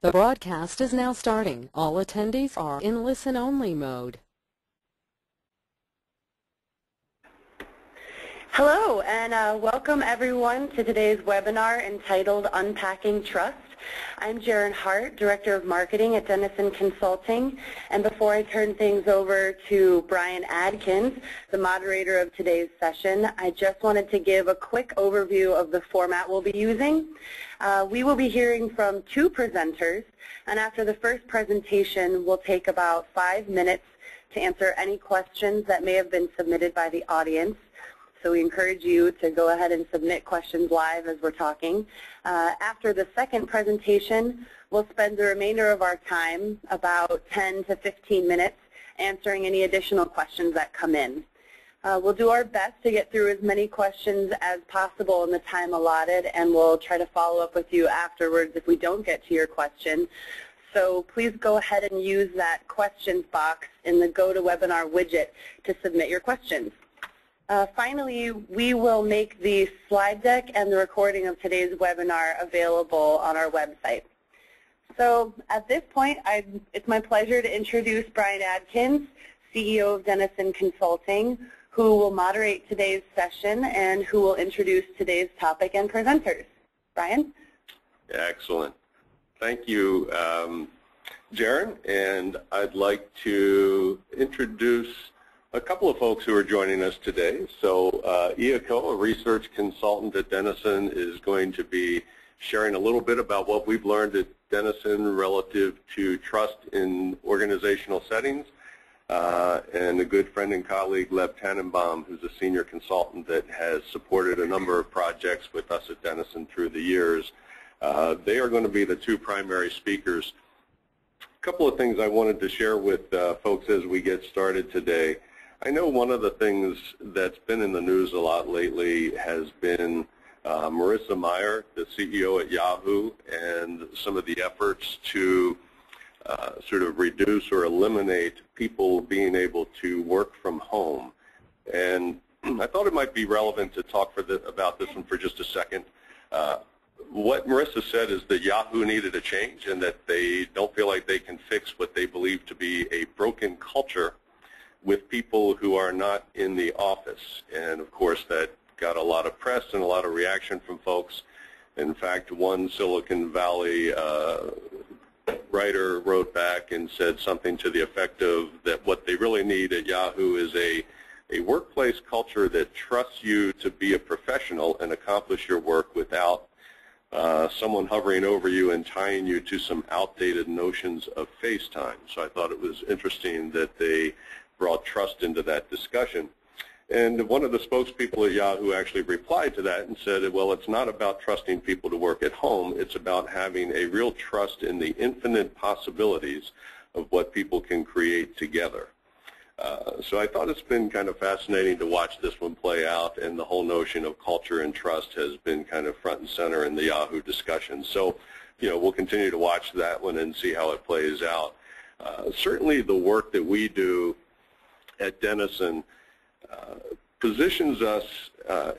The broadcast is now starting. All attendees are in listen-only mode. Hello, and welcome everyone to today's webinar entitled Unpacking Trust. I'm Jaren Hart, Director of Marketing at Denison Consulting, and before I turn things over to Bryan Adkins, the moderator of today's session, I just wanted to give a quick overview of the format we'll be using. We will be hearing from two presenters, and after the first presentation, we'll take about 5 minutes to answer any questions that may have been submitted by the audience. So we encourage you to go ahead and submit questions live as we're talking. After the second presentation, we'll spend the remainder of our time, about 10 to 15 minutes, answering any additional questions that come in. We'll do our best to get through as many questions as possible in the time allotted, and we'll try to follow up with you afterwards if we don't get to your question. So please go ahead and use that questions box in the GoToWebinar widget to submit your questions. Finally, we will make the slide deck and the recording of today's webinar available on our website. So at this point, it's my pleasure to introduce Bryan Adkins, CEO of Denison Consulting, who will moderate today's session and who will introduce today's topic and presenters. Bryan? Excellent. Thank you, Jaren, and I'd like to introduce a couple of folks who are joining us today. So Ia Ko, a research consultant at Denison, is going to be sharing a little bit about what we've learned at Denison relative to trust in organizational settings. And a good friend and colleague, Leb Tannenbaum, who's a senior consultant that has supported a number of projects with us at Denison through the years. They are going to be the two primary speakers. A couple of things I wanted to share with folks as we get started today. I know one of the things that's been in the news a lot lately has been Marissa Mayer, the CEO at Yahoo, and some of the efforts to sort of reduce or eliminate people being able to work from home. And I thought it might be relevant to talk about this one for just a second. What Marissa said is that Yahoo needed a change and that they don't feel like they can fix what they believe to be a broken culture with people who are not in the office. And of course that got a lot of press and a lot of reaction from folks. In fact, one Silicon Valley writer wrote back and said something to the effect of that what they really need at Yahoo is a workplace culture that trusts you to be a professional and accomplish your work without someone hovering over you and tying you to some outdated notions of FaceTime. So I thought it was interesting that they brought trust into that discussion. And one of the spokespeople at Yahoo actually replied to that and said, well, it's not about trusting people to work at home, it's about having a real trust in the infinite possibilities of what people can create together. So I thought it's been kind of fascinating to watch this one play out, and the whole notion of culture and trust has been kind of front and center in the Yahoo discussion. So, you know, we'll continue to watch that one and see how it plays out. Certainly the work that we do at Denison positions us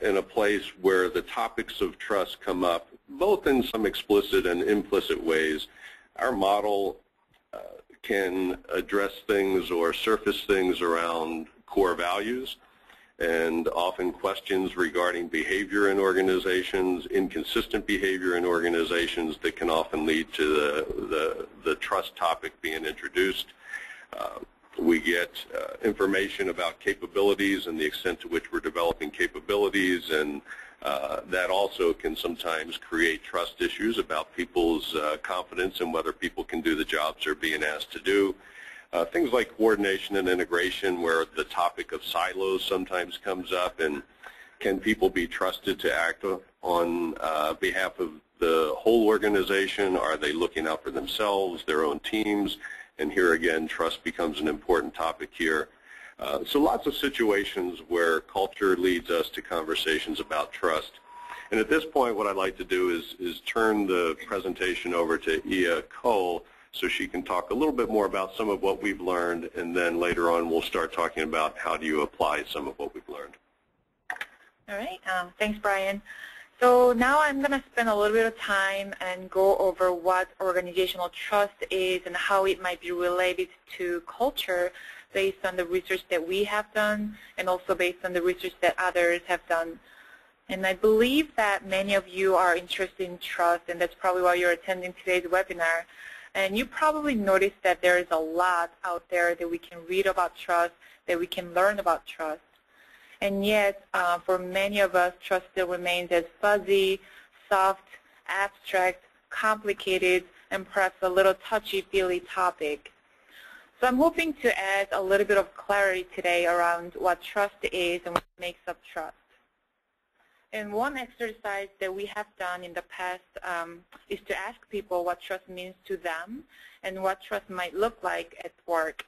in a place where the topics of trust come up, both in some explicit and implicit ways. Our model can address things or surface things around core values and often questions regarding behavior in organizations, inconsistent behavior in organizations that can often lead to the trust topic being introduced. We get information about capabilities and the extent to which we're developing capabilities, and that also can sometimes create trust issues about people's confidence in whether people can do the jobs they're being asked to do. Things like coordination and integration, where the topic of silos sometimes comes up, and can people be trusted to act on behalf of the whole organization? Are they looking out for themselves, their own teams? And here again, trust becomes an important topic here. So lots of situations where culture leads us to conversations about trust. And at this point, what I'd like to do is turn the presentation over to Ia Ko so she can talk a little bit more about some of what we've learned, and then later on we'll start talking about how do you apply some of what we've learned. All right. Thanks, Bryan. So now I'm going to spend a little bit of time and go over what organizational trust is and how it might be related to culture based on the research that we have done and also based on the research that others have done. And I believe that many of you are interested in trust, and that's probably why you're attending today's webinar. And you probably noticed that there is a lot out there that we can read about trust, that we can learn about trust. And yet, for many of us, trust still remains as fuzzy, soft, abstract, complicated, and perhaps a little touchy-feely topic. So I'm hoping to add a little bit of clarity today around what trust is and what makes up trust. And one exercise that we have done in the past is to ask people what trust means to them and what trust might look like at work.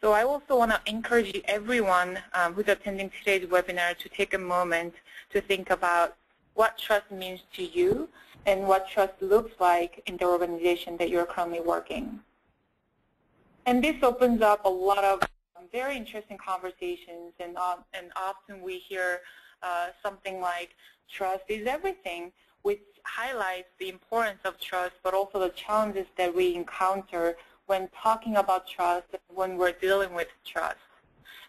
So I also want to encourage everyone who's attending today's webinar to take a moment to think about what trust means to you and what trust looks like in the organization that you're currently working. And this opens up a lot of very interesting conversations, and often we hear something like trust is everything, which highlights the importance of trust, but also the challenges that we encounter when talking about trust, when we're dealing with trust.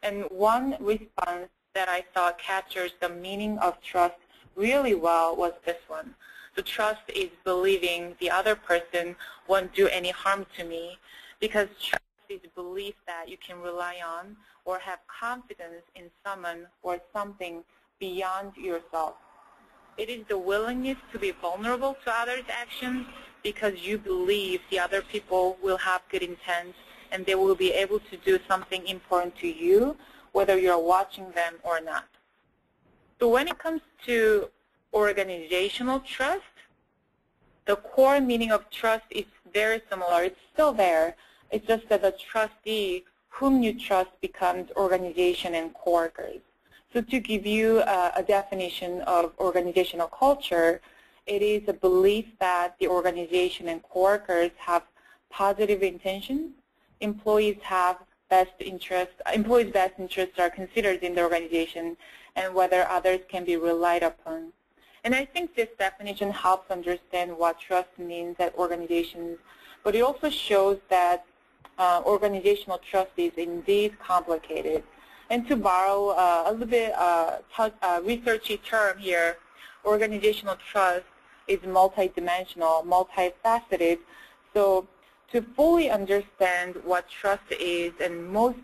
And one response that I thought captures the meaning of trust really well was this one. So trust is believing the other person won't do any harm to me, because trust is belief that you can rely on or have confidence in someone or something beyond yourself. It is the willingness to be vulnerable to others' actions because you believe the other people will have good intent and they will be able to do something important to you, whether you're watching them or not. So when it comes to organizational trust, the core meaning of trust is very similar. It's still there. It's just that the trustee whom you trust becomes organization and coworkers. So to give you a definition of organizational culture, it is a belief that the organization and coworkers have positive intentions, employees' best interests are considered in the organization, and whether others can be relied upon. And I think this definition helps understand what trust means at organizations, but it also shows that organizational trust is indeed complicated. And to borrow a little bit researchy term here, organizational trust is multidimensional, multifaceted. So to fully understand what trust is, and most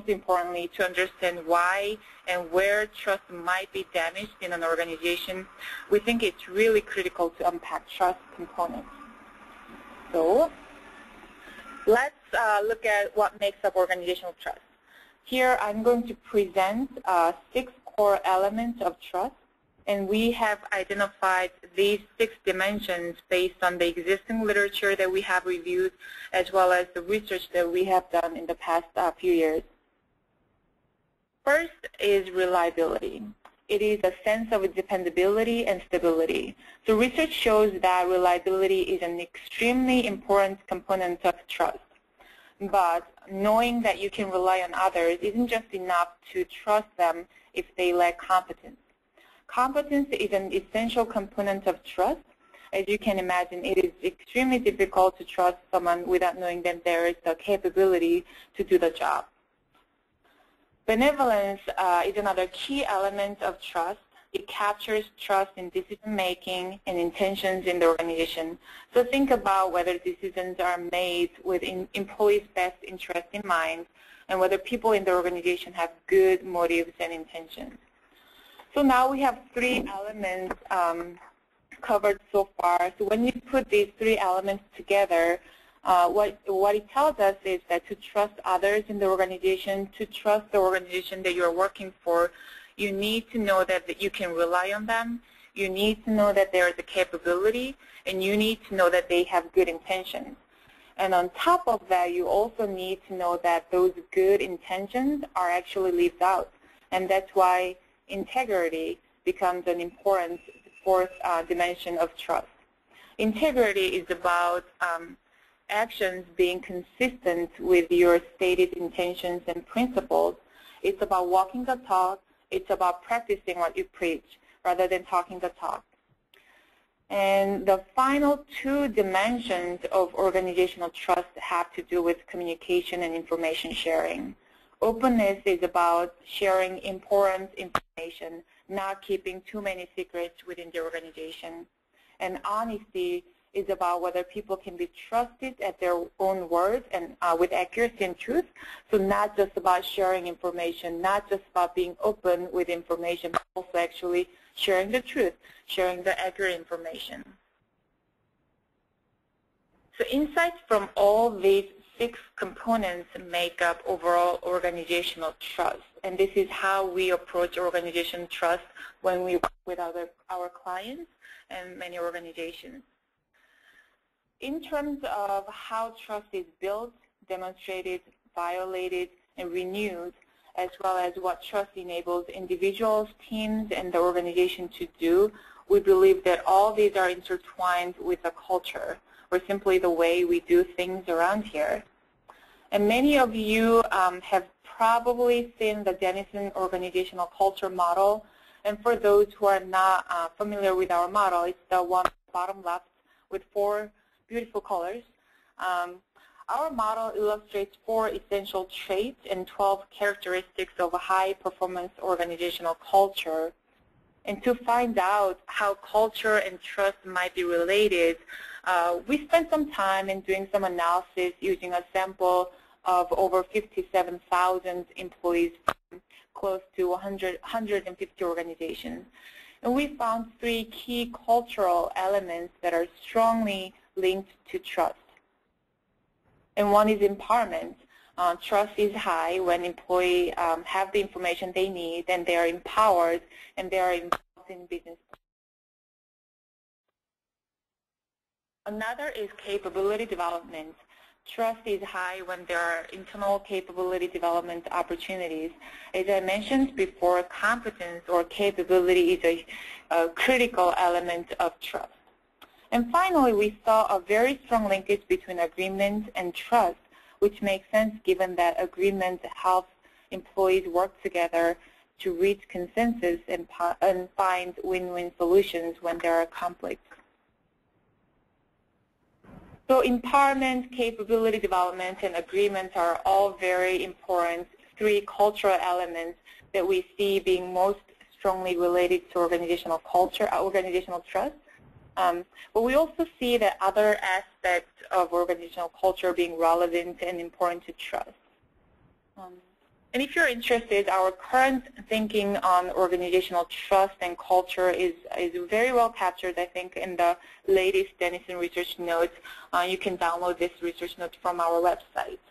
importantly, to understand why and where trust might be damaged in an organization, we think it's really critical to unpack trust components. So let's look at what makes up organizational trust. Here I'm going to present 6 core elements of trust, and we have identified these 6 dimensions based on the existing literature that we have reviewed as well as the research that we have done in the past few years. First is reliability. It is a sense of dependability and stability. So research shows that reliability is an extremely important component of trust. But knowing that you can rely on others isn't just enough to trust them if they lack competence. Competence is an essential component of trust. As you can imagine, it is extremely difficult to trust someone without knowing that there is the capability to do the job. Benevolence is another key element of trust. It captures trust in decision-making and intentions in the organization. So think about whether decisions are made with employees' best interest in mind and whether people in the organization have good motives and intentions. So now we have 3 elements covered so far. So when you put these 3 elements together, what it tells us is that to trust others in the organization, to trust the organization that you're working for, you need to know that you can rely on them, you need to know that there is a capability, and you need to know that they have good intentions. And on top of that, you also need to know that those good intentions are actually lived out. And that's why integrity becomes an important 4th dimension of trust. Integrity is about actions being consistent with your stated intentions and principles. It's about walking the talk. It's about practicing what you preach rather than talking the talk. And the final two dimensions of organizational trust have to do with communication and information sharing. Openness is about sharing important information, not keeping too many secrets within the organization. And honesty is about whether people can be trusted at their own words and with accuracy and truth. So not just about sharing information, not just about being open with information, but also actually sharing the truth, sharing the accurate information. So insights from all these 6 components make up overall organizational trust. And this is how we approach organizational trust when we work with our clients and many organizations. In terms of how trust is built, demonstrated, violated, and renewed, as well as what trust enables individuals, teams, and the organization to do, we believe that all these are intertwined with a culture, or simply the way we do things around here. And many of you have probably seen the Denison organizational culture model. And for those who are not familiar with our model, it's the one bottom left with 4 beautiful colors. Our model illustrates 4 essential traits and 12 characteristics of a high-performance organizational culture. And to find out how culture and trust might be related, we spent some time in doing some analysis using a sample of over 57,000 employees from close to 150 organizations. And we found 3 key cultural elements that are strongly linked to trust. And one is empowerment. Trust is high when employees have the information they need and they are empowered and they are involved in business. Another is capability development. Trust is high when there are internal capability development opportunities. As I mentioned before, competence or capability is a critical element of trust. And finally, we saw a very strong linkage between agreement and trust, which makes sense given that agreement helps employees work together to reach consensus and find win-win solutions when there are conflicts. So empowerment, capability development, and agreement are all very important 3 cultural elements that we see being most strongly related to organizational culture, organizational trust. But we also see that other aspects of organizational culture being relevant and important to trust. And if you're interested, our current thinking on organizational trust and culture is very well captured, I think, in the latest Denison research notes. You can download this research note from our website.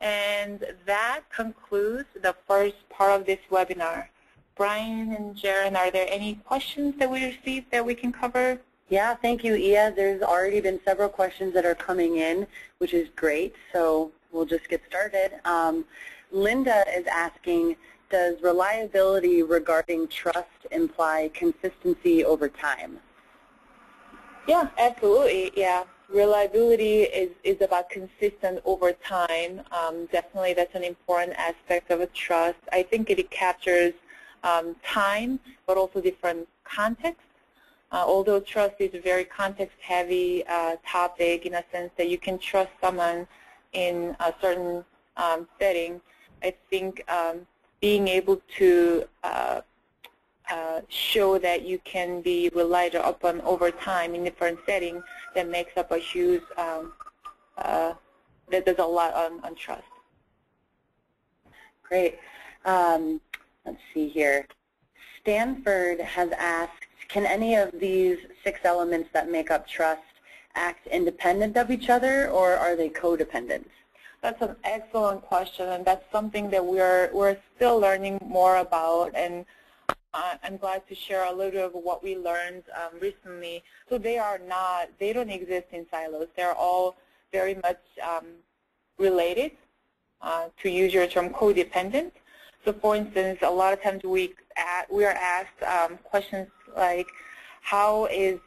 And that concludes the first part of this webinar. Bryan and Jaren, are there any questions that we received that we can cover? Yeah, thank you, Ia. There's already been several questions that are coming in, which is great. So we'll just get started. Linda is asking, does reliability regarding trust imply consistency over time? Yeah, absolutely. Yeah, reliability is about consistent over time. Definitely that's an important aspect of a trust. I think it captures time, but also different contexts. Although trust is a very context-heavy topic in a sense that you can trust someone in a certain setting, I think being able to show that you can be relied upon over time in different settings, that makes up a huge, that does a lot on trust. Great. Let's see here. Stanford has asked, can any of these 6 elements that make up trust act independent of each other, or are they codependent? That's an excellent question, and that's something that we're still learning more about, and I'm glad to share a little bit of what we learned recently. So they don't exist in silos. They're all very much related, to use your term, codependent. So for instance, a lot of times we are asked questions like, how is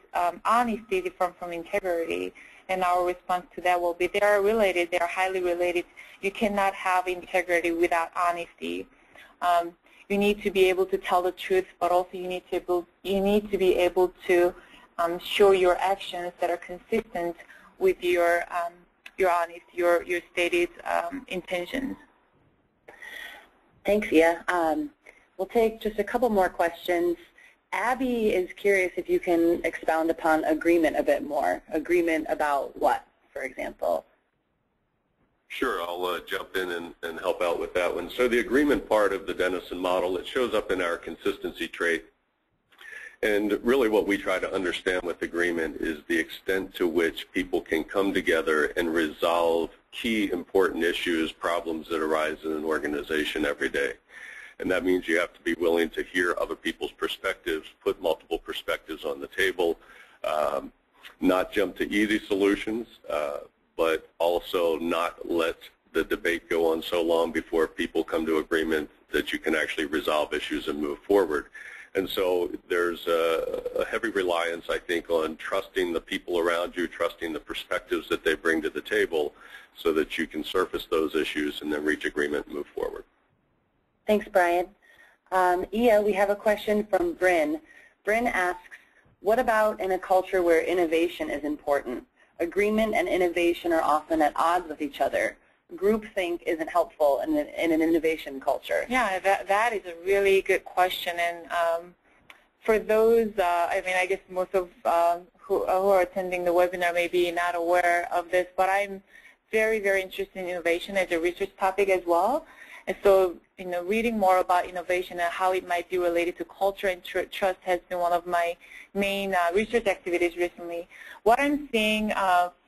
honesty different from integrity? And our response to that will be, they are related, they are highly related. You cannot have integrity without honesty. You need to be able to tell the truth, but also you need to be able to show your actions that are consistent with your stated intentions. Thanks, Ia. We'll take just a couple more questions. Abby is curious if you can expound upon agreement a bit more. Agreement about what, for example? Sure, I'll jump in and help out with that one. So the agreement part of the Denison model, it shows up in our consistency trait. And really what we try to understand with agreement is the extent to which people can come together and resolve key important issues, problems that arise in an organization every day. And that means you have to be willing to hear other people's perspectives, put multiple perspectives on the table, not jump to easy solutions, but also not let the debate go on so long before people come to agreement that you can actually resolve issues and move forward. And so there's a heavy reliance, I think, on trusting the people around you, trusting the perspectives that they bring to the table so that you can surface those issues and then reach agreement and move forward. Thanks, Brian. Ia, we have a question from Bryn. Bryn asks, what about in a culture where innovation is important? Agreement and innovation are often at odds with each other. Groupthink isn't helpful in an innovation culture. Yeah, that is a really good question. And for those, I mean, I guess most of who are attending the webinar may be not aware of this, but I'm very, very interested in innovation as a research topic as well. And so, you know, reading more about innovation and how it might be related to culture and trust has been one of my main research activities recently. What I'm seeing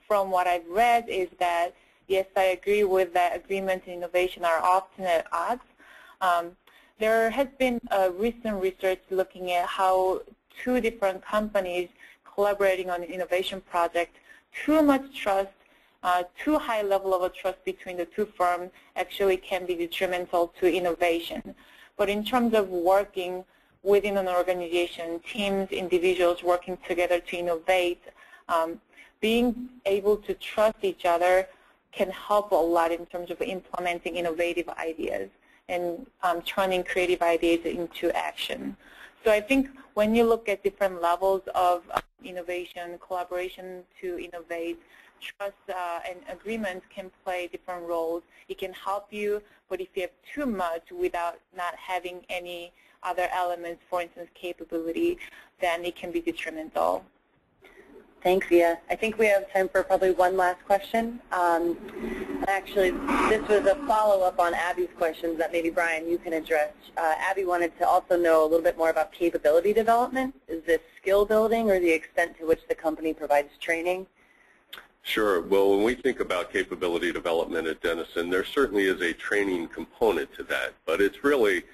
from what I've read is that, yes, I agree with that agreement and innovation are often at odds. There has been recent research looking at how two different companies collaborating on an innovation project, too much trust, too high level of a trust between the two firms actually can be detrimental to innovation. But in terms of working within an organization, teams, individuals working together to innovate, being able to trust each other can help a lot in terms of implementing innovative ideas and turning creative ideas into action. So I think when you look at different levels of innovation, collaboration to innovate, trust and agreement can play different roles. It can help you, but if you have too much without not having any other elements, for instance, capability, then it can be detrimental. Thanks, Ia. I think we have time for probably one last question. Actually, this was a follow-up on Abby's questions that maybe, Brian, you can address. Abby wanted to also know a little bit more about capability development. Is this skill building or the extent to which the company provides training? Sure. Well, when we think about capability development at Denison, there certainly is a training component to that, but it's really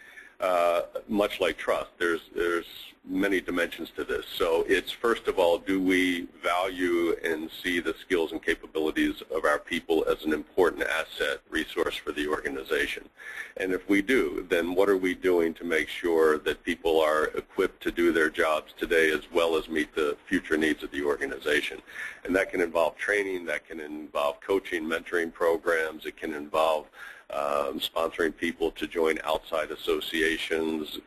much like trust. There's many dimensions to this. So it's, first of all, do we value and see the skills and capabilities of our people as an important asset resource for the organization? And if we do, then what are we doing to make sure that people are equipped to do their jobs today as well as meet the future needs of the organization? And that can involve training, that can involve coaching, mentoring programs, it can involve sponsoring people to join outside associations,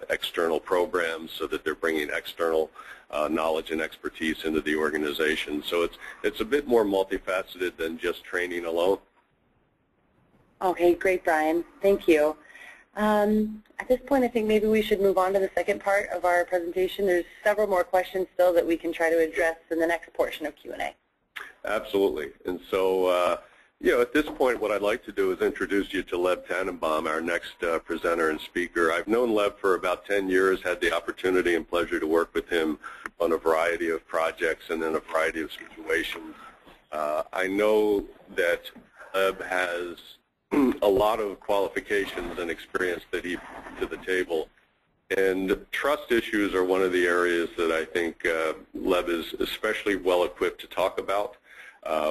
external programs so that they're bringing external knowledge and expertise into the organization. So it's a bit more multifaceted than just training alone. Okay, great, Brian. Thank you. At this point, I think maybe we should move on to the second part of our presentation. There's several more questions still that we can try to address in the next portion of Q&A. Absolutely. And so, you know, at this point, what I'd like to do is introduce you to Leb Tannenbaum, our next presenter and speaker. I've known Leb for about 10 years, had the opportunity and pleasure to work with him on a variety of projects and in a variety of situations. I know that Leb has a lot of qualifications and experience that he brings to the table. And trust issues are one of the areas that I think Leb is especially well equipped to talk about.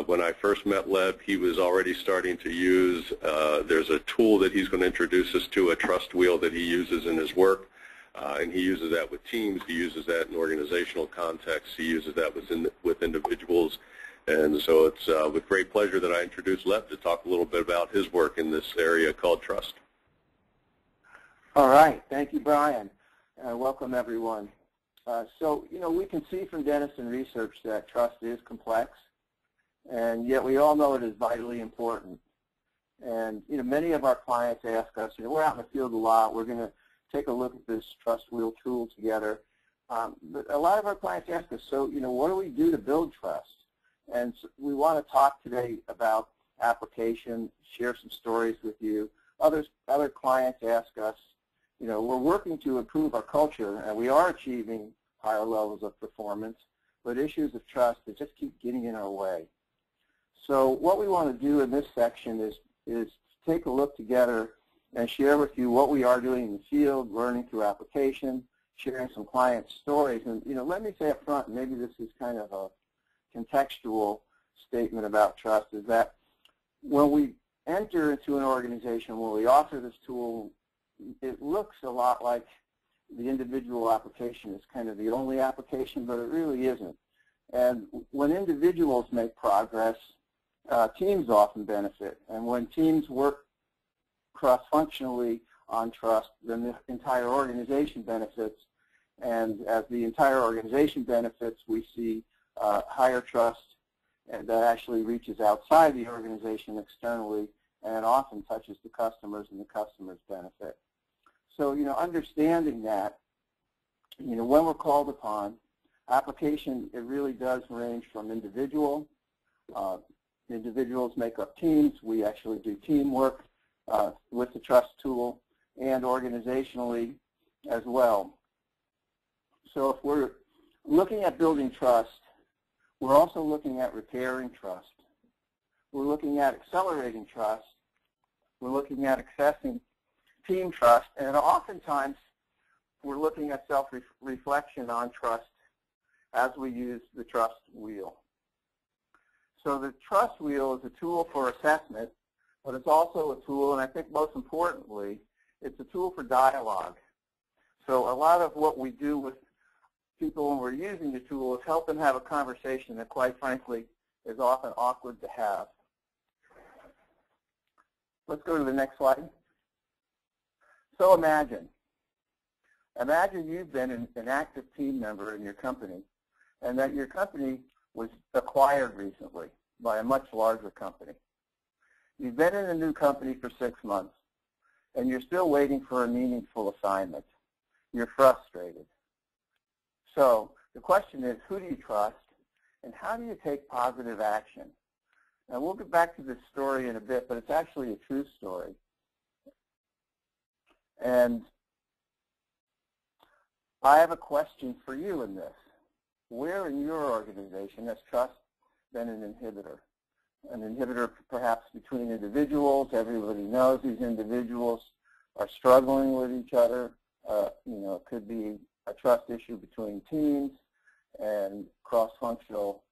When I first met Leb, he was already starting to use, there's a tool that he's going to introduce us to, a trust wheel that he uses in his work. And he uses that with teams, he uses that in organizational contexts, he uses that with individuals. And so it's with great pleasure that I introduce Leb to talk a little bit about his work in this area called trust. All right. Thank you, Brian. Welcome, everyone. So, we can see from Denison research that trust is complex, and yet we all know it is vitally important. And, many of our clients ask us, we're out in the field a lot, we're going to take a look at this trust wheel tool together. But a lot of our clients ask us, so, what do we do to build trust? And so we want to talk today about application, share some stories with you. Other clients ask us, we're working to improve our culture, and we are achieving higher levels of performance, but issues of trust, they just keep getting in our way. So what we want to do in this section is take a look together and share with you what we are doing in the field, learning through application, sharing some client stories. And, let me say up front, maybe this is kind of a contextual statement about trust, is that when we enter into an organization, when we offer this tool, it looks a lot like the individual application is kind of the only application, but it really isn't. And when individuals make progress, teams often benefit. And when teams work cross-functionally on trust, then the entire organization benefits. And as the entire organization benefits, we see higher trust that actually reaches outside the organization externally, and often touches the customers, and the customers benefit. So, understanding that, when we're called upon, application, it really does range from individual. Individuals make up teams. We actually do teamwork with the trust tool, and organizationally as well. So if we're looking at building trust, we're also looking at repairing trust. We're looking at accelerating trust. We're looking at accessing team trust, and oftentimes we're looking at self-reflection on trust as we use the trust wheel. So the trust wheel is a tool for assessment, but it's also a tool, and I think most importantly, it's a tool for dialogue. So a lot of what we do with people when we're using the tool is help them have a conversation that, quite frankly, is often awkward to have. Let's go to the next slide. So imagine you've been an active team member in your company, and that your company was acquired recently by a much larger company. You've been in a new company for 6 months, and you're still waiting for a meaningful assignment. You're frustrated. So the question is, who do you trust, and how do you take positive action? And we'll get back to this story in a bit, but it's actually a true story. And I have a question for you in this. Where in your organization has trust been an inhibitor? An inhibitor perhaps between individuals. Everybody knows these individuals are struggling with each other. It could be a trust issue between teams, and cross-functional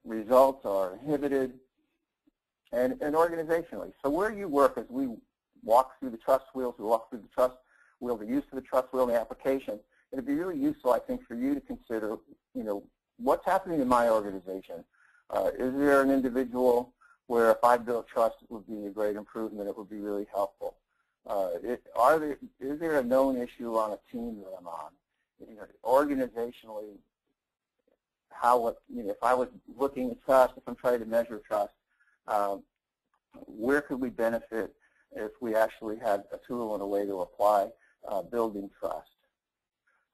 results are inhibited, and organizationally. So where you work, as we walk through the trust wheels, we walk through the trust wheel, the use of the trust wheel in the application, it'd be really useful, I think, for you to consider, what's happening in my organization? Is there an individual where if I built trust, it would be a great improvement, it would be really helpful? Is there a known issue on a team that I'm on? Organizationally, if I was looking at trust, if I'm trying to measure trust, where could we benefit if we actually had a tool and a way to apply building trust?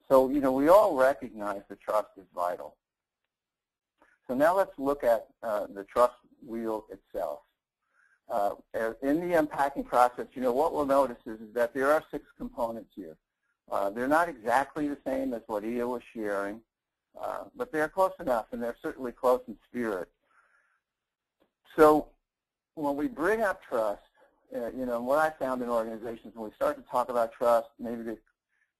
So, we all recognize that trust is vital. So now let's look at the trust wheel itself. In the unpacking process, what we'll notice is that there are 6 components here. They're not exactly the same as what Ia was sharing, but they're close enough, and they're certainly close in spirit. So when we bring up trust, what I found in organizations, when we start to talk about trust, maybe they've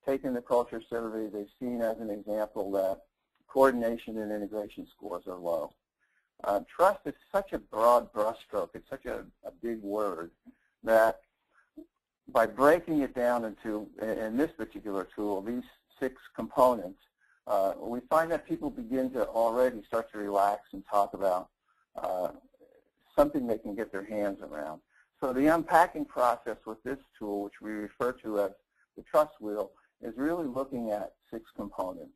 taken the culture survey, they've seen as an example that coordination and integration scores are low. Trust is such a broad brushstroke, it's such a big word, that by breaking it down into, in this particular tool, these 6 components, we find that people begin to already start to relax and talk about something they can get their hands around. So the unpacking process with this tool, which we refer to as the trust wheel, is really looking at 6 components.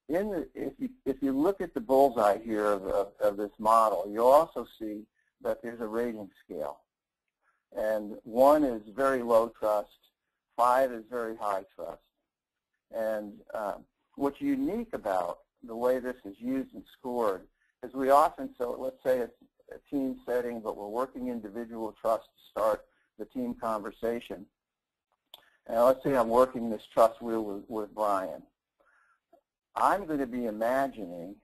If you look at the bullseye here of this model, you'll also see that there's a rating scale. And 1 is very low trust, 5 is very high trust. And what's unique about the way this is used and scored is we often, so let's say it's a team setting, but we're working individual trust to start the team conversation. And let's say I'm working this trust wheel with Bryan. I'm going to be imagining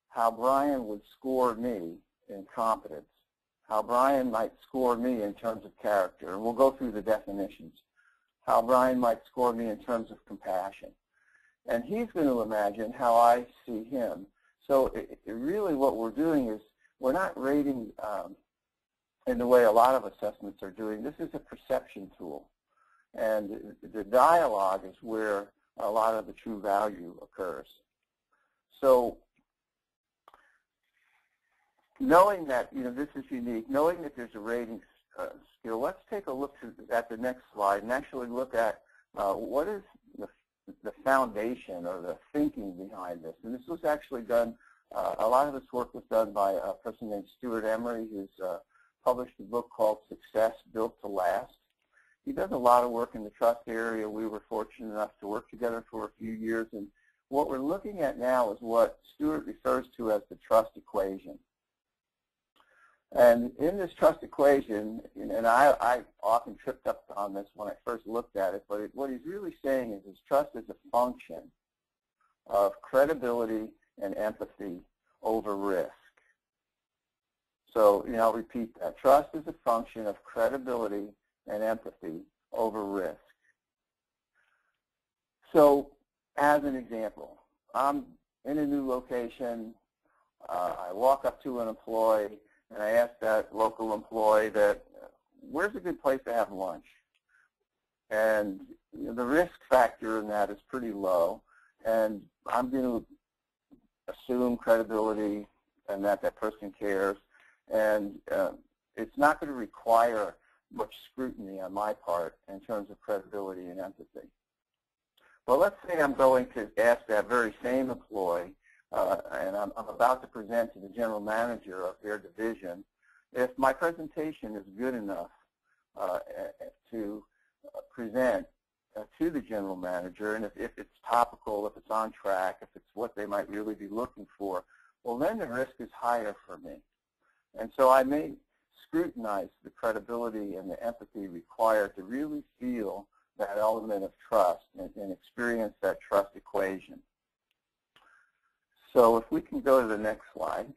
how Bryan would score me in competence, how Bryan might score me in terms of character, and we'll go through the definitions, how Bryan might score me in terms of compassion. And he's going to imagine how I see him. So really what we're doing is we're not rating in the way a lot of assessments are doing. This is a perception tool. And the dialogue is where a lot of the true value occurs. So knowing that, this is unique, knowing that there's a rating skill, let's take a look at the next slide and actually look at what is the foundation or the thinking behind this. And this was actually done, a lot of this work was done by a person named Stuart Emery, who's published a book called Success Built to Last. He does a lot of work in the trust area. We were fortunate enough to work together for a few years. And what we're looking at now is what Stuart refers to as the trust equation. And in this trust equation, and I often tripped up on this when I first looked at it, but what he's really saying is trust is a function of credibility and empathy over risk. So, I'll repeat that. Trust is a function of credibility and empathy over risk. So, as an example, I'm in a new location. I walk up to an employee, and I ask that local employee where's a good place to have lunch? And the risk factor in that is pretty low, and I'm going to assume credibility and that person cares, and it's not going to require much scrutiny on my part in terms of credibility and empathy. Well, let's say I'm going to ask that very same employee, and I'm about to present to the general manager of their division, if my presentation is good enough to present to the general manager, and if it's topical, if it's on track, if it's what they might really be looking for, well, then the risk is higher for me. And so I may scrutinize the credibility and the empathy required to really feel that element of trust and experience that trust equation. So if we can go to the next slide.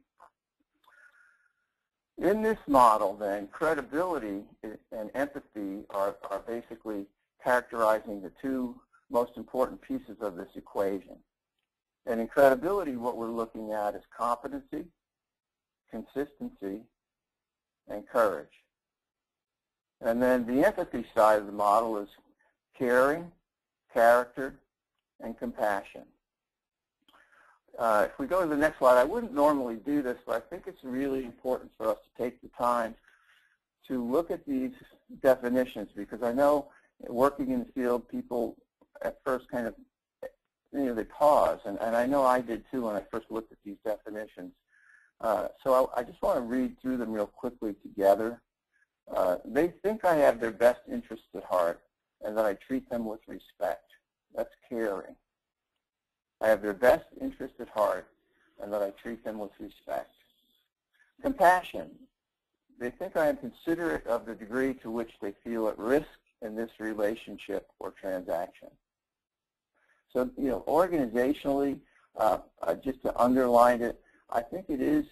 In this model, then, credibility and empathy are basically characterizing the 2 most important pieces of this equation. And in credibility, what we're looking at is competency, consistency, and courage. And then the empathy side of the model is caring, character, and compassion. If we go to the next slide, I wouldn't normally do this, but I think it's really important for us to take the time to look at these definitions, because I know working in the field, people at first kind of, they pause, and I know I did too when I first looked at these definitions. So I just want to read through them real quickly together. They think I have their best interests at heart and that I treat them with respect. That's caring. I have their best interest at heart and that I treat them with respect. Compassion. They think I am considerate of the degree to which they feel at risk in this relationship or transaction. So, organizationally, just to underline it, I think it is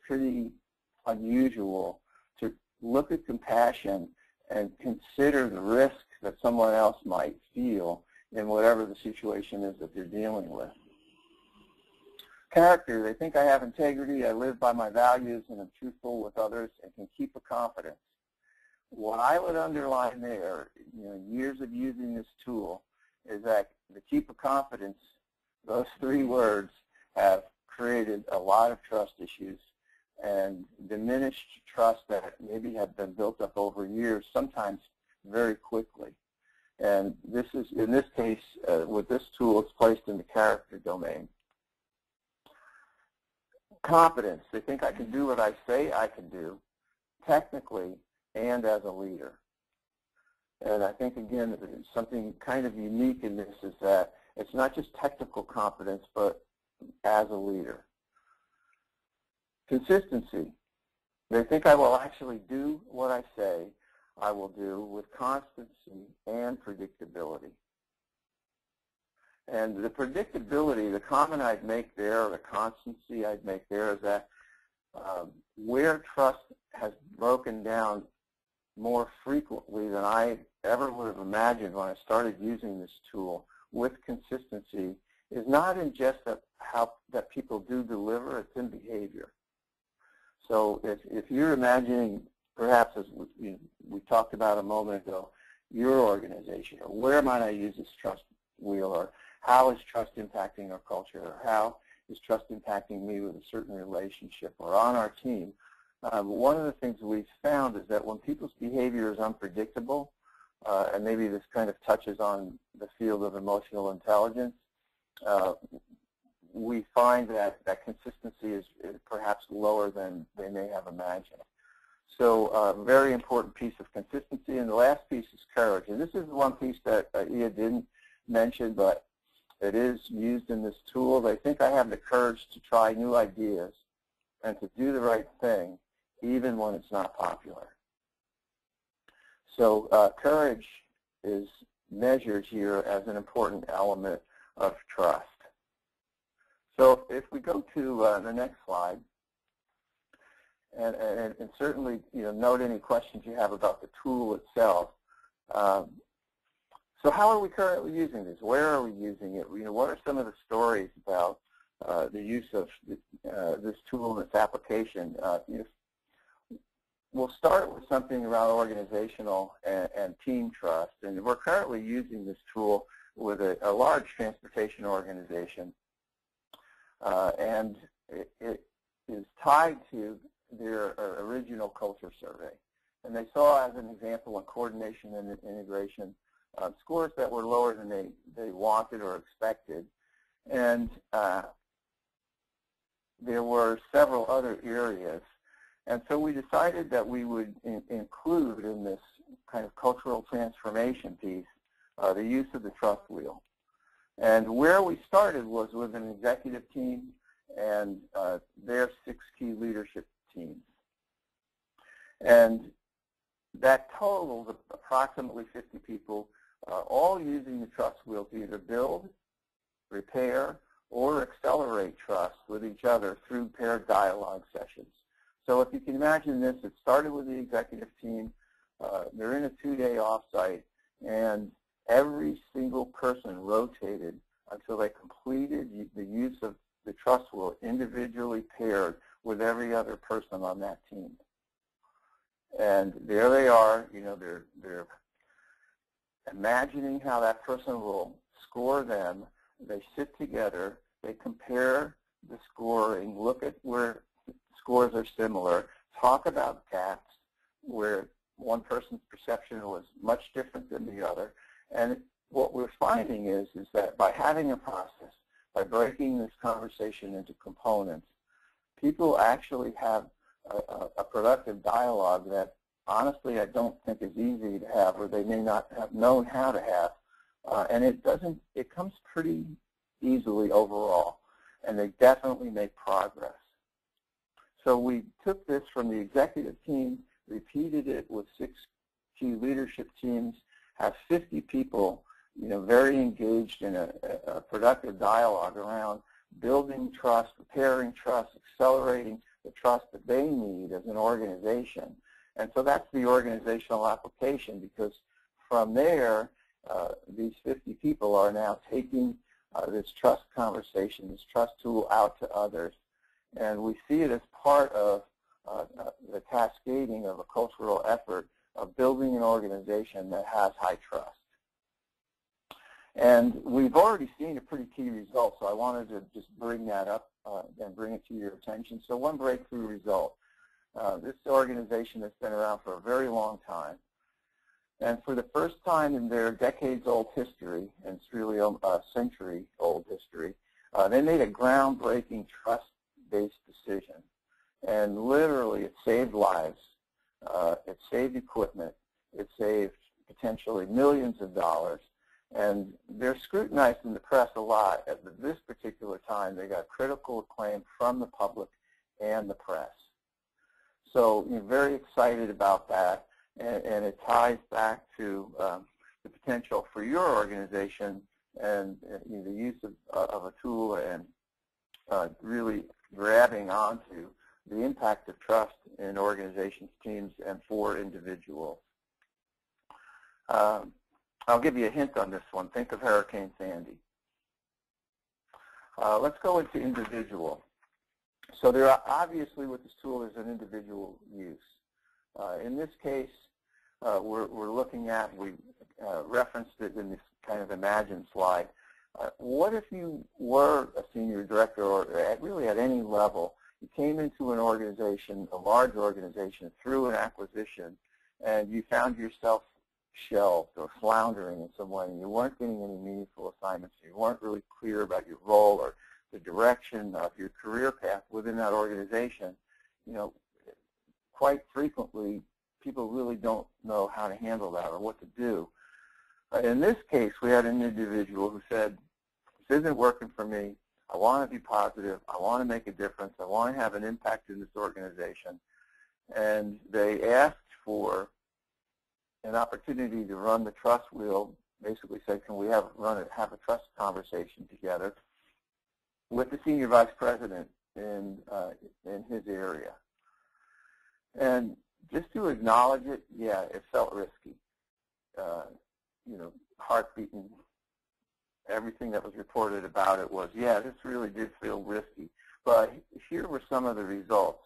pretty unusual to look at compassion and consider the risk that someone else might feel in whatever the situation is that they're dealing with. Character, they think I have integrity, I live by my values, and I'm truthful with others and can keep a confidence. What I would underline there, years of using this tool, is that the keep a confidence, those 3 words have created a lot of trust issues and diminished trust that maybe had been built up over years, sometimes very quickly. And this is, in this case, with this tool, it's placed in the character domain. Competence. They think I can do what I say I can do, technically and as a leader. And I think, again, something kind of unique in this is that it's not just technical competence, but as a leader. Consistency. They think I will actually do what I say I will do with constancy and predictability. And the predictability, the comment I'd make there, or the constancy I'd make there is that where trust has broken down more frequently than I ever would have imagined when I started using this tool with consistency is not in just that people do deliver, it's in behavior. So if you're imagining, perhaps as we talked about a moment ago, your organization, or where might I use this trust wheel, or how is trust impacting our culture, or how is trust impacting me with a certain relationship or on our team, one of the things we've found is that when people's behavior is unpredictable, and maybe this kind of touches on the field of emotional intelligence, we find that consistency is perhaps lower than they may have imagined. So a very important piece of consistency. And the last piece is courage. And this is one piece that Ia didn't mention, but it is used in this tool. They think I have the courage to try new ideas and to do the right thing, even when it's not popular. So courage is measured here as an important element of trust. So if we go to the next slide, and certainly note any questions you have about the tool itself. So how are we currently using this? Where are we using it? What are some of the stories about the use of this tool and its application? We'll start with something around organizational and team trust. And we're currently using this tool with a large transportation organization. And it is tied to their original culture survey. And they saw, as an example, in coordination and integration, scores that were lower than they wanted or expected. And there were several other areas. And so we decided that we would include in this kind of cultural transformation piece the use of the trust wheel. And where we started was with an executive team and their 6 key leadership teams. And that totaled approximately 50 people, all using the trust wheel to either build, repair, or accelerate trust with each other through paired dialogue sessions. So if you can imagine this, it started with the executive team. They're in a 2-day offsite, and every single person rotated until they completed the use of the trust wheel individually paired with every other person on that team. And there they are, they're imagining how that person will score them. They sit together, they compare the scoring, look at where scores are similar, talk about gaps where one person's perception was much different than the other. And what we're finding is that by having a process, by breaking this conversation into components, people actually have a productive dialogue that honestly I don't think is easy to have, or they may not have known how to have. And it comes pretty easily overall, and they definitely make progress. So we took this from the executive team, repeated it with 6 key leadership teams, have 50 people, very engaged in a productive dialogue around building trust, repairing trust, accelerating the trust that they need as an organization. And so that's the organizational application, because from there, these 50 people are now taking this trust conversation, this trust tool out to others. And we see it as part of the cascading of a cultural effort of building an organization that has high trust. And we've already seen a pretty key result, so I wanted to just bring that up and bring it to your attention. So one breakthrough result. This organization has been around for a very long time. And for the first time in their decades-old history, and it's really a century-old history, they made a groundbreaking trust-based decision. And literally, it saved lives. It saved equipment. It saved potentially millions of dollars. And they're scrutinized in the press a lot. At this particular time, they got critical acclaim from the public and the press. So you're very excited about that, and it ties back to the potential for your organization and the use of a tool and really grabbing onto the impact of trust in organizations, teams, and for individuals. I'll give you a hint on this one. Think of Hurricane Sandy. Let's go into individual. So there are obviously with this tool is an individual use. In this case, we're looking at, we referenced it in this kind of imagined slide. What if you were a senior director or really at any level, you came into an organization, a large organization, through an acquisition, and you found yourself shelved or floundering in some way, and you weren't getting any meaningful assignments, you weren't really clear about your role or the direction of your career path within that organization. Quite frequently, people really don't know how to handle that or what to do. In this case, we had an individual who said, this isn't working for me. I want to be positive. I want to make a difference. I want to have an impact in this organization. And they asked for an opportunity to run the trust wheel, basically said, can we have a trust conversation together with the senior vice president in his area. And just to acknowledge it, yeah, it felt risky. Heart beating, everything that was reported about it was, yeah, this really did feel risky. But here were some of the results.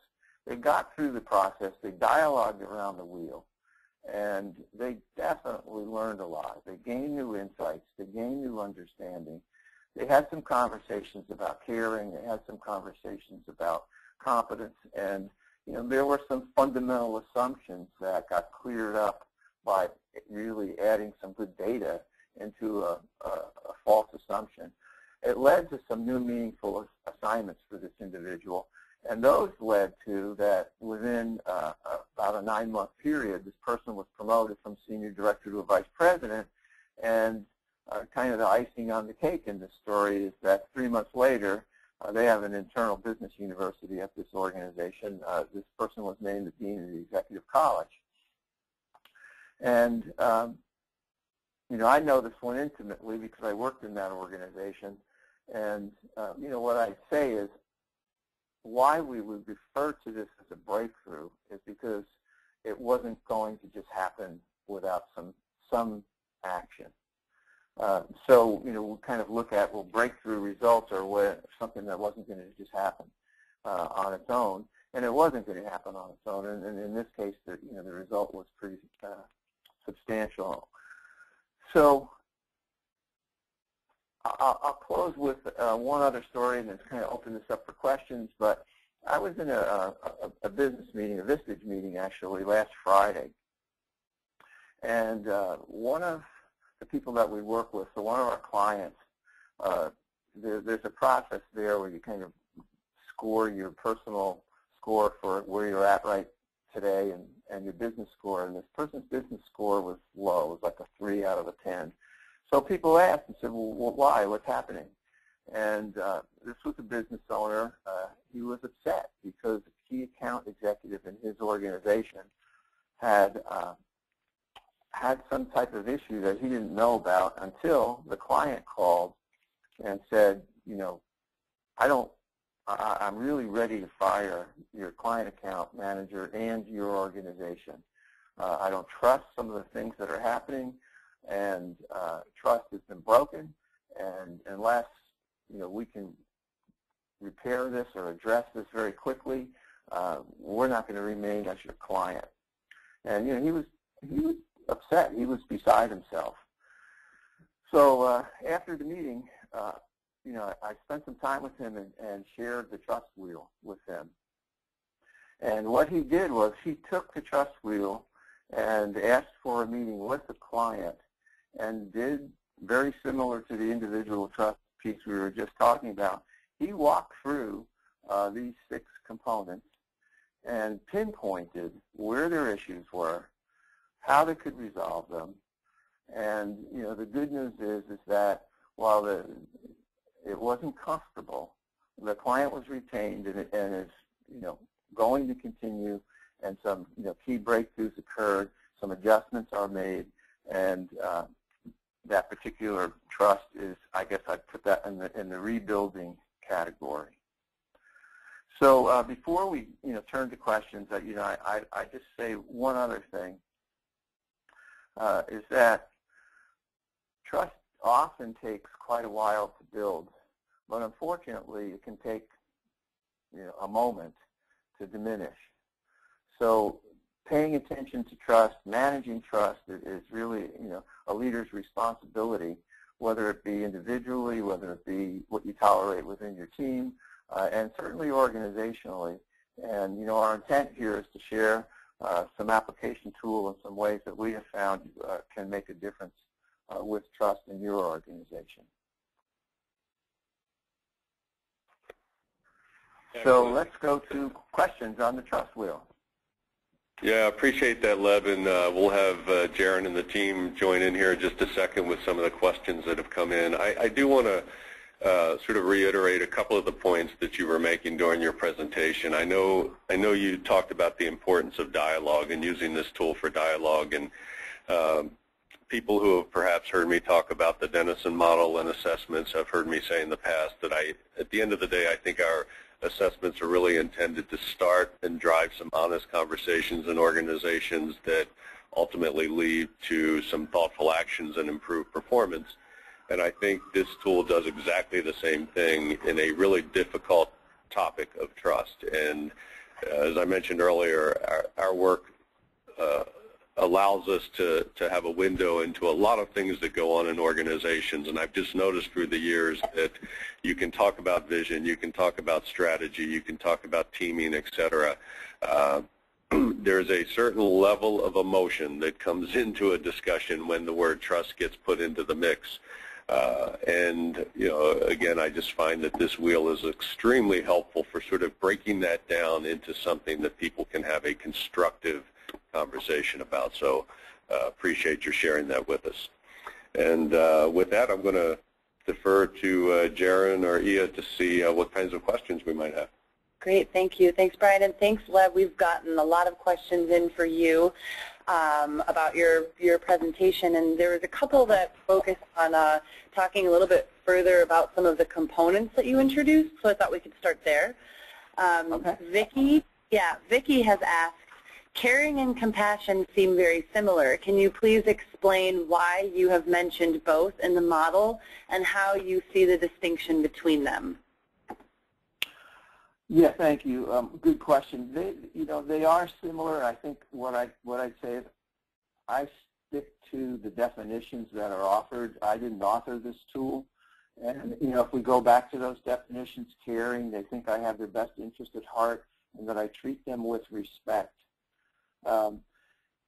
They got through the process. They dialogued around the wheel. And they definitely learned a lot. They gained new insights. They gained new understanding. They had some conversations about caring. They had some conversations about competence. And, there were some fundamental assumptions that got cleared up by really adding some good data into a false assumption. It led to some new meaningful assignments for this individual. And those led to that within about a 9-month period, this person was promoted from senior director to a vice president. And kind of the icing on the cake in this story is that 3 months later, they have an internal business university at this organization. This person was named the dean of the executive college. And, I know this one intimately because I worked in that organization. And, what I say is, why we would refer to this as a breakthrough is because it wasn't going to just happen without some action. So, we kind of look at, well, breakthrough results are something that wasn't going to just happen on its own, and it wasn't going to happen on its own. And in this case, the result was pretty substantial. So I'll close with one other story and then kind of open this up for questions. But I was in a business meeting, a Vistage meeting actually, last Friday. And one of the people that we work with, so one of our clients, there's a process there where you kind of score your personal score for where you're at right today and your business score. And this person's business score was low. It was like a 3 out of a 10. So people asked and said, well, why? What's happening? And this was a business owner. He was upset because the key account executive in his organization had some type of issue that he didn't know about until the client called and said, I'm really ready to fire your client account manager and your organization. I don't trust some of the things that are happening, and trust has been broken, and unless we can repair this or address this very quickly, we're not going to remain as your client. And he was upset. He was beside himself. So after the meeting, I spent some time with him and shared the trust wheel with him. And what he did was he took the trust wheel and asked for a meeting with the client and did very similar to the individual trust piece we were just talking about. He walked through these 6 components and pinpointed where their issues were, how they could resolve them. And the good news is that while it wasn't comfortable, the client was retained and is going to continue, and some key breakthroughs occurred, some adjustments are made, and that particular trust is, I guess I'd put that in the rebuilding category. So before we turn to questions, I just say one other thing, is that trust often takes quite a while to build, but unfortunately it can take a moment to diminish. So paying attention to trust, managing trust is really a leader's responsibility, whether it be individually, whether it be what you tolerate within your team, and certainly organizationally. And our intent here is to share some application tool and some ways that we have found can make a difference with trust in your organization. So let's go to questions on the trust wheel. Yeah, appreciate that, Leb, and we'll have Jaron and the team join in here in just a second with some of the questions that have come in. I do want to sort of reiterate a couple of the points that you were making during your presentation. I know you talked about the importance of dialogue and using this tool for dialogue, and people who have perhaps heard me talk about the Denison model and assessments have heard me say in the past that at the end of the day, I think our assessments are really intended to start and drive some honest conversations in organizations that ultimately lead to some thoughtful actions and improved performance. And I think this tool does exactly the same thing in a really difficult topic of trust. And as I mentioned earlier, our work allows us to have a window into a lot of things that go on in organizations. And I've just noticed through the years that you can talk about vision, you can talk about strategy, you can talk about teaming, et cetera. There's a certain level of emotion that comes into a discussion when the word trust gets put into the mix. And again, I just find that this wheel is extremely helpful for sort of breaking that down into something that people can have a constructive conversation about. So appreciate your sharing that with us. And with that, I'm going to defer to Jaron or Ia to see what kinds of questions we might have. Great, thank you. Thanks, Bryan, and thanks, Leb. We've gotten a lot of questions in for you about your presentation, and there was a couple that focused on talking a little bit further about some of the components that you introduced, so I thought we could start there. Okay. Vicky has asked, caring and compassion seem very similar. Can you please explain why you have mentioned both in the model and how you see the distinction between them? Yeah, thank you. Good question. They are similar. I think what I'd say is I stick to the definitions that are offered. I didn't author this tool, and if we go back to those definitions, caring, they think I have their best interest at heart, and that I treat them with respect.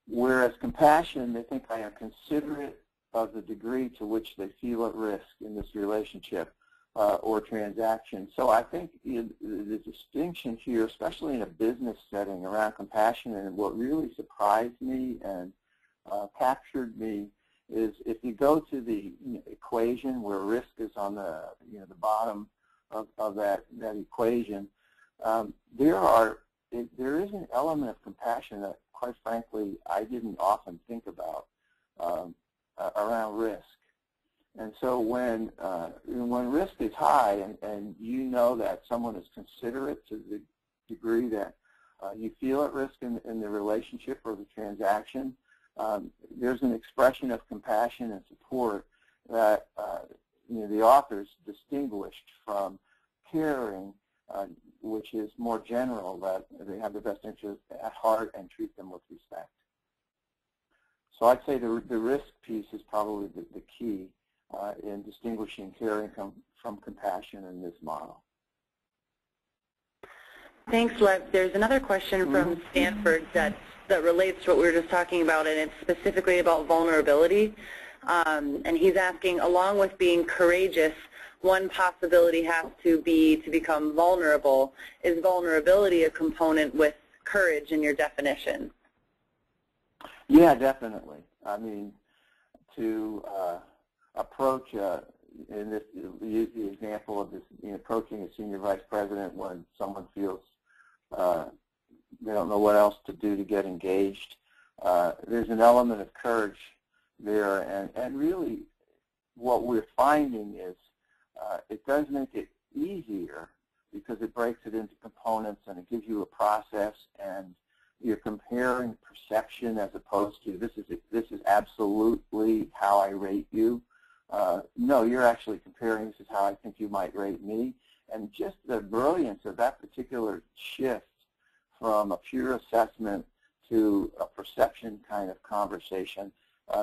Whereas compassion, they think I am considerate of the degree to which they feel at risk in this relationship or transaction. So I think the distinction here, especially in a business setting around compassion, and what really surprised me and captured me is if you go to the equation where risk is on the the bottom of that equation, there is an element of compassion that, quite frankly, I didn't often think about around risk. And so when risk is high and you know that someone is considerate to the degree that you feel at risk in the relationship or the transaction, there's an expression of compassion and support that the authors distinguished from caring, which is more general, that they have the best interest at heart and treat them with respect. So I'd say the risk piece is probably the key in distinguishing caring from compassion in this model. Thanks, Leb. There's another question from Stanford that's that relates to what we were just talking about, and it's specifically about vulnerability. And he's asking, along with being courageous, one possibility has to be to become vulnerable. Is vulnerability a component with courage in your definition? Yeah, definitely. I mean, to approach, in this, use the example of this, approaching a senior vice president when someone feels they don't know what else to do to get engaged. There's an element of courage there, and really what we're finding is it does make it easier because it breaks it into components and it gives you a process, and you're comparing perception as opposed to this is absolutely how I rate you. No, you're actually comparing this is how I think you might rate me, and just the brilliance of that particular shift from a pure assessment to a perception kind of conversation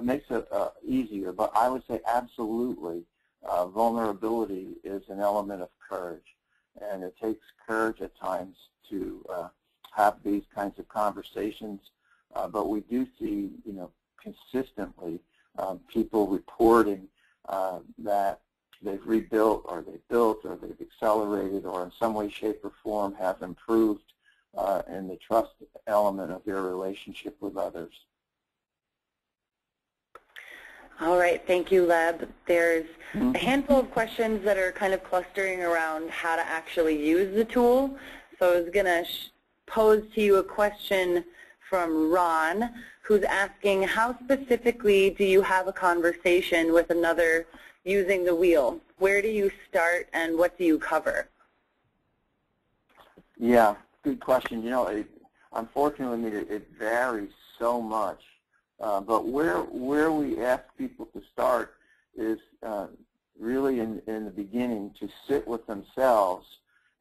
makes it easier. But I would say absolutely vulnerability is an element of courage, and it takes courage at times to have these kinds of conversations. But we do see, consistently people reporting that they've rebuilt or they've built or they've accelerated or in some way, shape, or form have improved in the trust element of their relationship with others. All right, thank you, Leb. There's a handful of questions that are kind of clustering around how to actually use the tool. So I was going to pose to you a question from Ron, who's asking, how specifically do you have a conversation with another using the wheel? Where do you start and what do you cover? Yeah, good question. Unfortunately, it varies so much. But where we ask people to start is really in the beginning to sit with themselves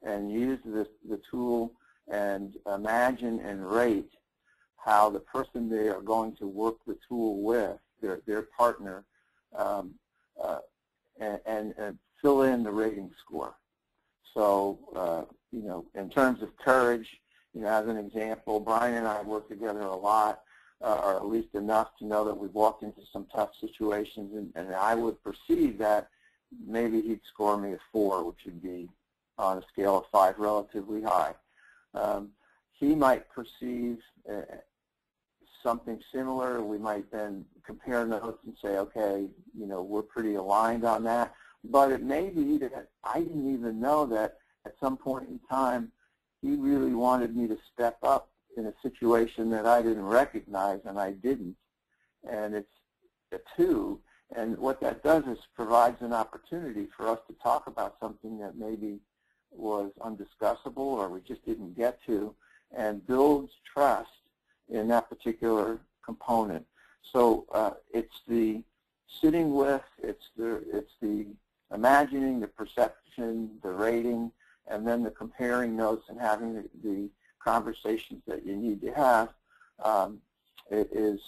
and use the tool and imagine and rate how the person they are going to work the tool with, their partner, and fill in the rating score. So, in terms of courage, as an example, Bryan and I work together a lot, or at least enough to know that we've walked into some tough situations, and I would perceive that maybe he'd score me a 4, which would be on a scale of 5 relatively high. He might perceive something similar. We might then compare notes and say, okay, we're pretty aligned on that. But it may be that I didn't even know that at some point in time he really wanted me to step up in a situation that I didn't recognize, and I didn't. And it's a 2. And what that does is provides an opportunity for us to talk about something that maybe was undiscussable or we just didn't get to, and builds trust in that particular component. So it's the sitting with, it's the imagining, the perception, the rating, and then the comparing notes and having the conversations that you need to have. It is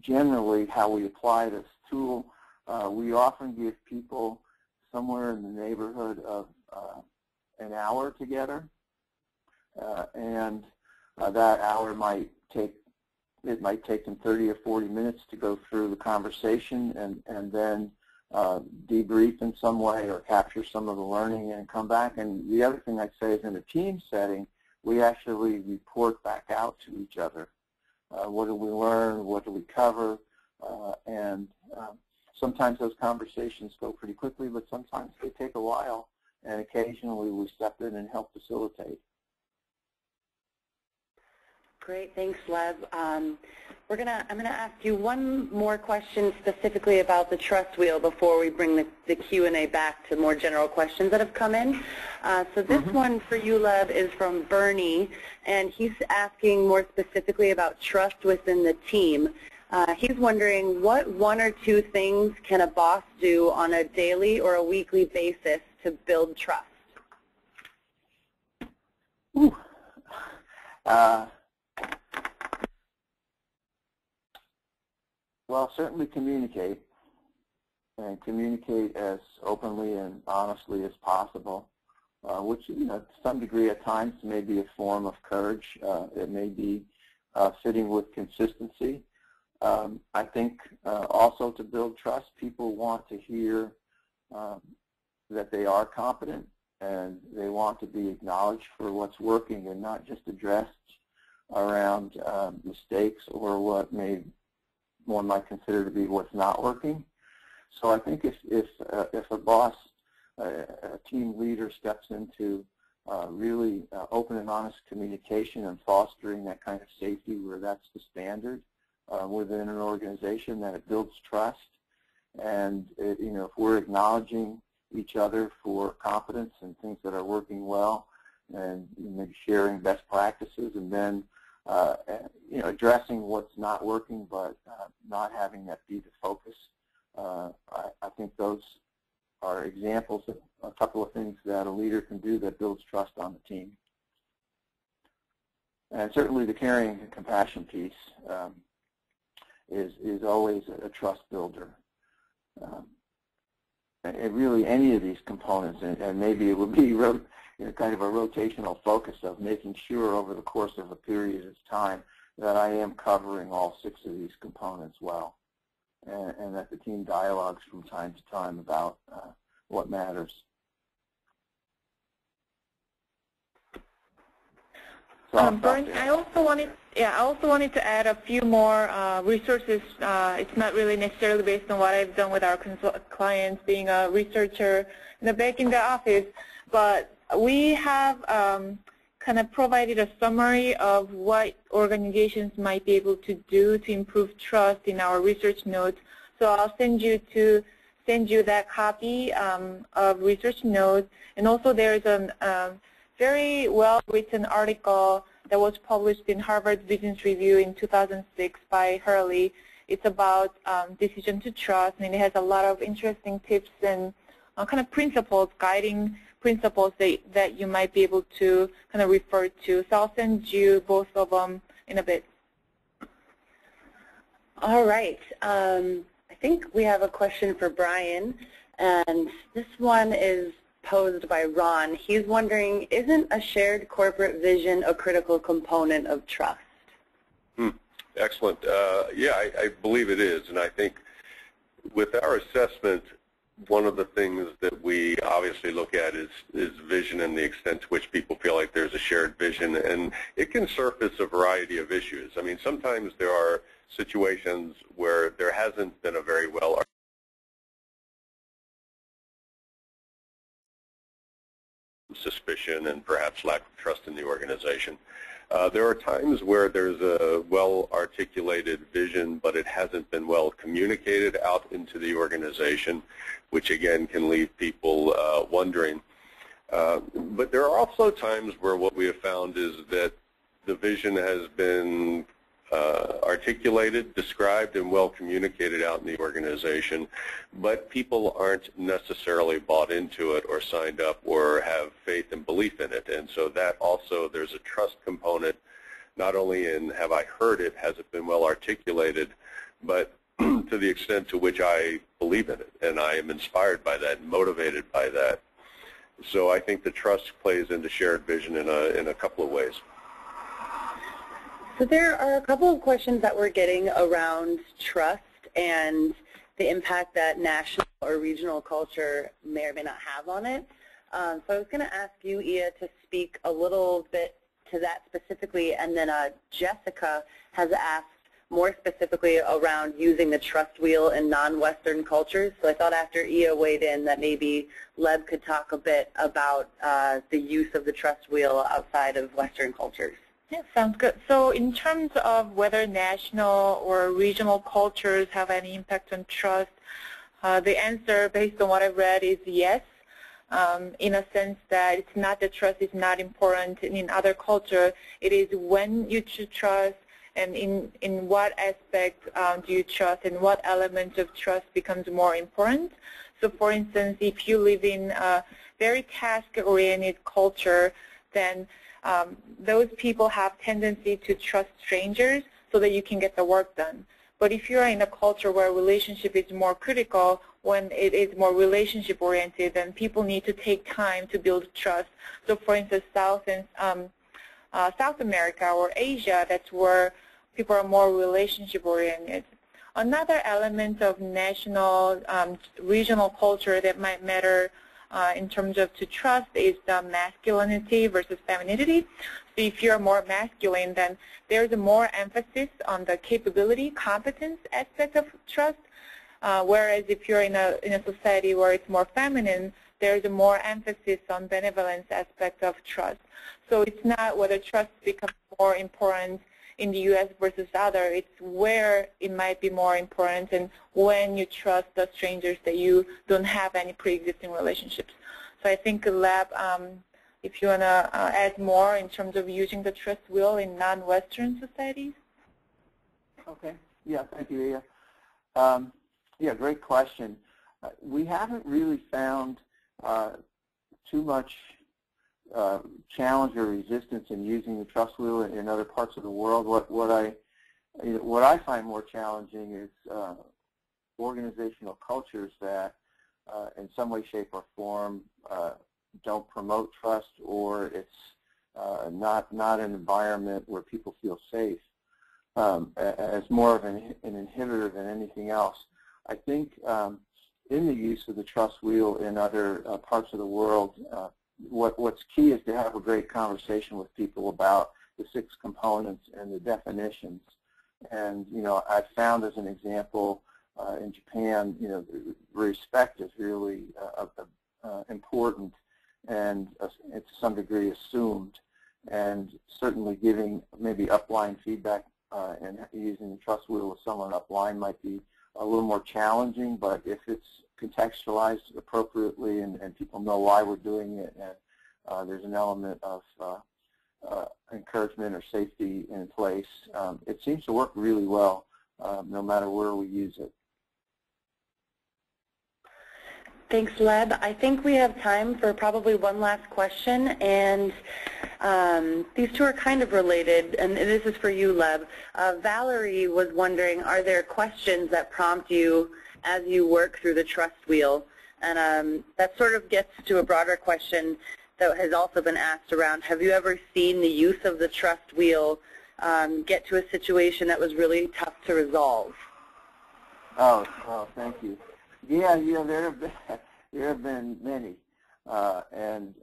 generally how we apply this tool. We often give people somewhere in the neighborhood of an hour together, and that hour might take them 30 or 40 minutes to go through the conversation and then debrief in some way or capture some of the learning and come back. And the other thing I'd say is in a team setting, we actually report back out to each other. What did we learn? What did we cover? And sometimes those conversations go pretty quickly, but sometimes they take a while, and occasionally we step in and help facilitate. Great, thanks, Leb. I'm going to ask you one more question specifically about the trust wheel before we bring the Q&A back to more general questions that have come in. So this one for you, Leb, is from Bernie, and he's asking more specifically about trust within the team. He's wondering, what 1 or 2 things can a boss do on a daily or a weekly basis to build trust? Ooh. Well, certainly communicate, and communicate as openly and honestly as possible, which, to some degree at times may be a form of courage. It may be fitting with consistency. I think also to build trust, people want to hear that they are competent and they want to be acknowledged for what's working and not just addressed around mistakes or what one might consider to be what's not working. So I think if a boss, a team leader steps into really open and honest communication and fostering that kind of safety where that's the standard within an organization, that it builds trust. And if we're acknowledging each other for competence and things that are working well, and maybe sharing best practices, and then addressing what's not working, but not having that be the focus. I think those are examples of a couple of things that a leader can do that builds trust on the team. And certainly the caring and compassion piece is always a trust builder. And really any of these components, and maybe it would be kind of a rotational focus of making sure over the course of a period of time that I am covering all 6 of these components well, and that the team dialogues from time to time about what matters. So Bryan, I also wanted to add a few more resources. It's not really necessarily based on what I've done with our clients, being a researcher back in the office, but we have kind of provided a summary of what organizations might be able to do to improve trust in our research notes. So I'll send you that copy of research notes, and also there is a very well-written article that was published in Harvard Business Review in 2006 by Hurley. It's about decision to trust, and it has a lot of interesting tips and kind of principles, guiding principles that you might be able to kind of refer to. So I'll send you both of them in a bit. All right. I think we have a question for Bryan, and this one is posed by Ron. He's wondering, isn't a shared corporate vision a critical component of trust? Excellent. Yeah, I believe it is, and I think with our assessment, one of the things that we obviously look at is vision and the extent to which people feel like there's a shared vision, and it can surface a variety of issues. I mean, sometimes there are situations where there hasn't been a very well suspicion and perhaps lack of trust in the organization. There are times where there's a well-articulated vision, but it hasn't been well communicated out into the organization, which again can leave people wondering. But there are also times where what we have found is that the vision has been articulated, described, and well communicated out in the organization, but people aren't necessarily bought into it or signed up or have faith and belief in it. And so that also, there's a trust component, not only in have I heard it, has it been well articulated, but to the extent to which I believe in it, and I am inspired by that, motivated by that. So I think the trust plays into shared vision in a couple of ways. So there are a couple of questions that we're getting around trust and the impact that national or regional culture may or may not have on it. So I was going to ask you, Ia, to speak a little bit to that specifically, and then Jessica has asked more specifically around using the trust wheel in non-Western cultures. So I thought after Ia weighed in that maybe Leb could talk a bit about the use of the trust wheel outside of Western cultures. Yeah, sounds good. So in terms of whether national or regional cultures have any impact on trust, the answer based on what I've read is yes, in a sense that it's not that trust is not important in other culture. It is when you trust and in what aspect do you trust and what element of trust becomes more important. So for instance, if you live in a very task-oriented culture, then those people have tendency to trust strangers so that you can get the work done. But if you're in a culture where relationship is more critical, when it is more relationship oriented, then people need to take time to build trust. So for instance, South America or Asia, that's where people are more relationship-oriented. Another element of national, regional culture that might matter in terms of to trust is the masculinity versus femininity. So if you're more masculine, then there's more emphasis on the capability, competence aspect of trust, whereas if you're in a society where it's more feminine, there's a more emphasis on benevolence aspect of trust. So it's not whether trust becomes more important in the U.S. versus other, it's where it might be more important and when you trust the strangers that you don't have any pre-existing relationships. So I think, Leb, if you want to add more in terms of using the trust wheel in non-Western societies. Okay. Yeah, thank you, Iya. Yeah, great question. We haven't really found too much challenge or resistance in using the trust wheel in other parts of the world. What I find more challenging is organizational cultures that in some way, shape, or form don't promote trust, or it's not an environment where people feel safe, as more of an inhibitor than anything else. I think in the use of the trust wheel in other parts of the world, what's key is to have a great conversation with people about the 6 components and the definitions. And, I've found as an example in Japan, respect is really important and to some degree assumed. And certainly giving maybe upline feedback and using the trust wheel with someone upline might be a little more challenging, but if it's contextualized appropriately and people know why we're doing it, and there's an element of encouragement or safety in place, it seems to work really well no matter where we use it. Thanks, Leb. I think we have time for probably one last question, and these two are kind of related, and this is for you, Leb. Valerie was wondering, are there questions that prompt you as you work through the trust wheel? And that sort of gets to a broader question that has also been asked around, have you ever seen the use of the trust wheel get to a situation that was really tough to resolve? Oh, thank you. Yeah, there have been many, and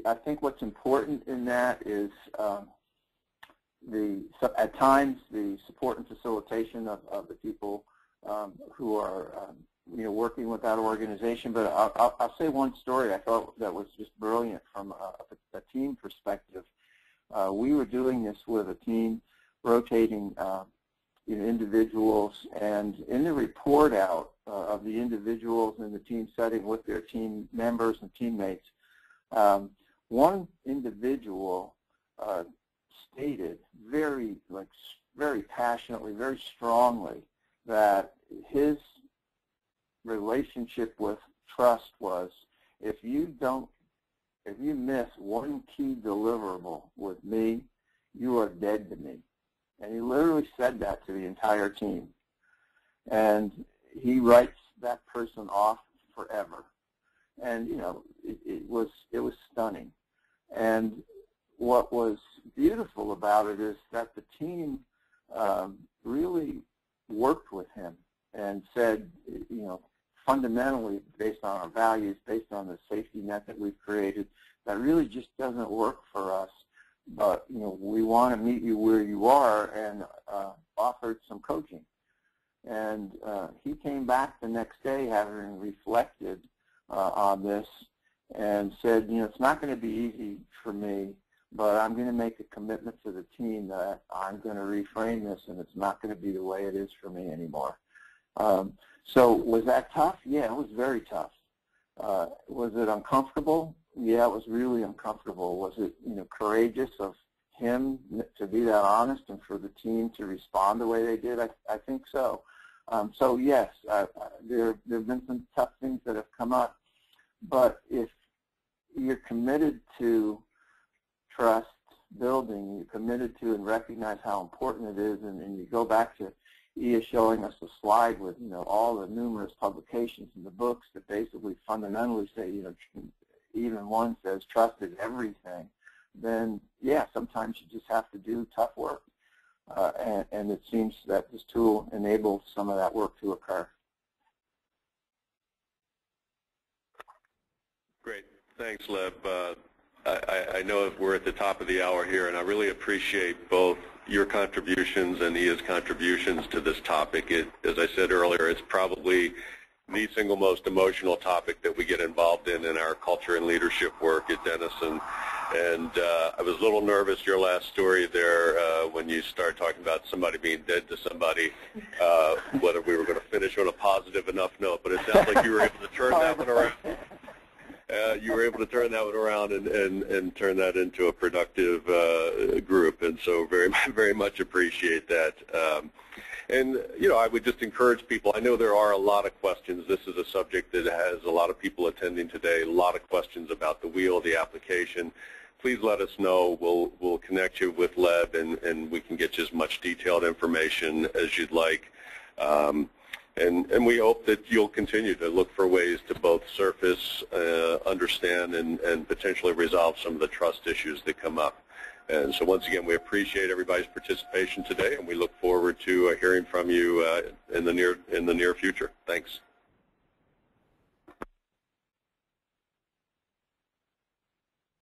I think what's important in that is at times the support and facilitation of the people who are working with that organization. But I'll say one story I thought that was just brilliant from a team perspective. We were doing this with a team, rotating individuals, and in the report out of the individuals in the team setting with their team members and teammates, one individual stated very passionately, very strongly, that his relationship with trust was, if you miss one key deliverable with me, you are dead to me. And he literally said that to the entire team. And he writes that person off forever. And it was stunning. And what was beautiful about it is that the team really worked with him and said, fundamentally, based on our values, based on the safety net that we've created, that really just doesn't work for us. But we want to meet you where you are, and offered some coaching. And he came back the next day, having reflected on this, and said, it's not going to be easy for me, but I'm going to make a commitment to the team that I'm going to reframe this, and it's not going to be the way it is for me anymore. So was that tough? Yeah, it was very tough. Was it uncomfortable? Yeah, it was really uncomfortable. Was it, courageous of him to be that honest and for the team to respond the way they did? I think so. So yes, there have been some tough things that have come up, but if you're committed to trust building, you're committed to and recognize how important it is, and you go back to Ia showing us a slide with all the numerous publications and the books that basically fundamentally say even one says trust is everything. then yeah, sometimes you just have to do tough work. And it seems that this tool enables some of that work to occur. Great. Thanks, Leb. I know we're at the top of the hour here, and I really appreciate both your contributions and Ia's contributions to this topic. As I said earlier, it's probably the single most emotional topic that we get involved in our culture and leadership work at Denison. And I was a little nervous, your last story there, when you started talking about somebody being dead to somebody, whether we were going to finish on a positive enough note. But it sounds like you were able to turn that one around. You were able to turn that one around and turn that into a productive group, and so very much appreciate that. And you know, I would just encourage people. I know there are a lot of questions. This is a subject that has a lot of people attending today. A lot of questions about the wheel, the application. Please let us know. We'll connect you with Leb, and we can get you as much detailed information as you'd like. And we hope that you'll continue to look for ways to both surface, understand, and potentially resolve some of the trust issues that come up. And so once again, we appreciate everybody's participation today, and we look forward to hearing from you in the near future. Thanks.